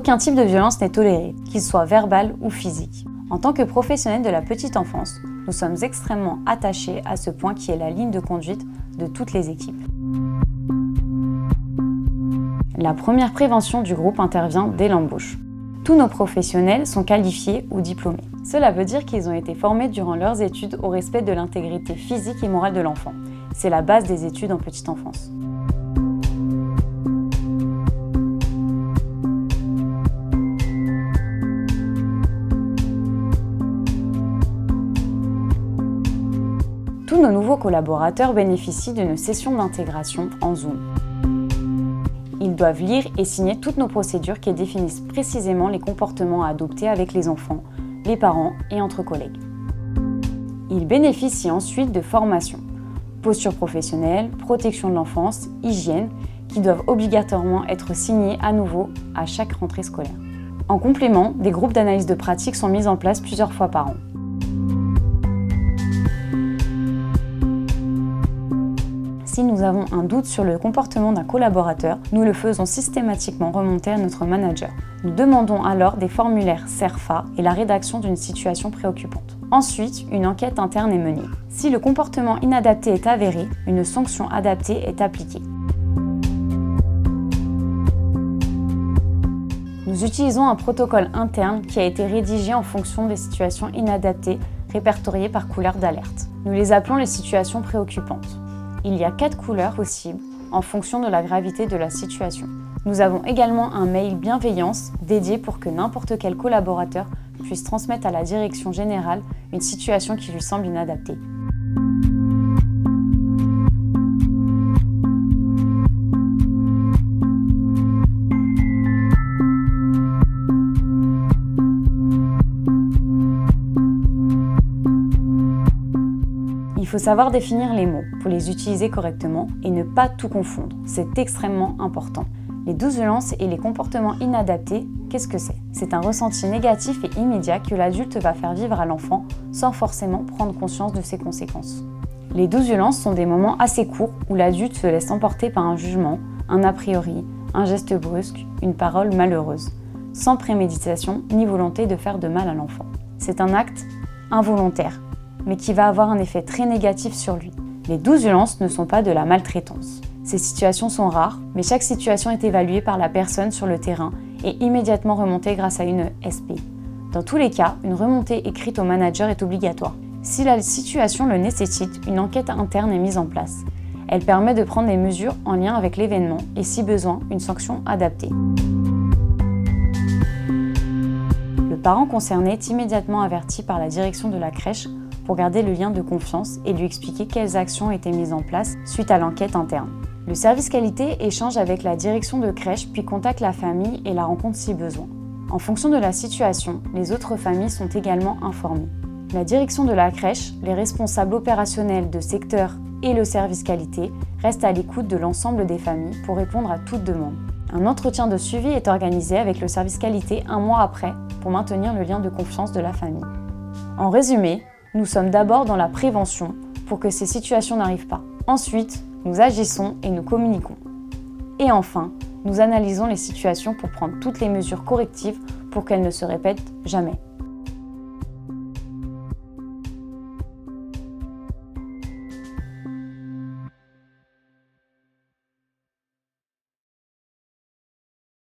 Aucun type de violence n'est toléré, qu'il soit verbal ou physique. En tant que professionnels de la petite enfance, nous sommes extrêmement attachés à ce point qui est la ligne de conduite de toutes les équipes. La première prévention du groupe intervient dès l'embauche. Tous nos professionnels sont qualifiés ou diplômés. Cela veut dire qu'ils ont été formés durant leurs études au respect de l'intégrité physique et morale de l'enfant. C'est la base des études en petite enfance. Tous nos nouveaux collaborateurs bénéficient d'une session d'intégration en Zoom. Ils doivent lire et signer toutes nos procédures qui définissent précisément les comportements à adopter avec les enfants, les parents et entre collègues. Ils bénéficient ensuite de formations, posture professionnelle, protection de l'enfance, hygiène, qui doivent obligatoirement être signées à nouveau à chaque rentrée scolaire. En complément, des groupes d'analyse de pratique sont mis en place plusieurs fois par an. Si nous avons un doute sur le comportement d'un collaborateur, nous le faisons systématiquement remonter à notre manager. Nous demandons alors des formulaires CERFA et la rédaction d'une situation préoccupante. Ensuite, une enquête interne est menée. Si le comportement inadapté est avéré, une sanction adaptée est appliquée. Nous utilisons un protocole interne qui a été rédigé en fonction des situations inadaptées répertoriées par couleur d'alerte. Nous les appelons les situations préoccupantes. Il y a 4 couleurs possibles en fonction de la gravité de la situation. Nous avons également un mail bienveillance dédié pour que n'importe quel collaborateur puisse transmettre à la direction générale une situation qui lui semble inadaptée. Il faut savoir définir les mots pour les utiliser correctement et ne pas tout confondre. C'est extrêmement important. Les douces violences et les comportements inadaptés, qu'est-ce que c'est ? C'est un ressenti négatif et immédiat que l'adulte va faire vivre à l'enfant sans forcément prendre conscience de ses conséquences. Les douces violences sont des moments assez courts où l'adulte se laisse emporter par un jugement, un a priori, un geste brusque, une parole malheureuse, sans préméditation ni volonté de faire de mal à l'enfant. C'est un acte involontaire, mais qui va avoir un effet très négatif sur lui. Les douces violences ne sont pas de la maltraitance. Ces situations sont rares, mais chaque situation est évaluée par la personne sur le terrain et immédiatement remontée grâce à une SP. Dans tous les cas, une remontée écrite au manager est obligatoire. Si la situation le nécessite, une enquête interne est mise en place. Elle permet de prendre des mesures en lien avec l'événement et, si besoin, une sanction adaptée. Le parent concerné est immédiatement averti par la direction de la crèche pour garder le lien de confiance et lui expliquer quelles actions ont été mises en place suite à l'enquête interne. Le service qualité échange avec la direction de crèche puis contacte la famille et la rencontre si besoin. En fonction de la situation, les autres familles sont également informées. La direction de la crèche, les responsables opérationnels de secteur et le service qualité restent à l'écoute de l'ensemble des familles pour répondre à toute demande. Un entretien de suivi est organisé avec le service qualité 1 mois après pour maintenir le lien de confiance de la famille. En résumé, nous sommes d'abord dans la prévention pour que ces situations n'arrivent pas. Ensuite, nous agissons et nous communiquons. Et enfin, nous analysons les situations pour prendre toutes les mesures correctives pour qu'elles ne se répètent jamais.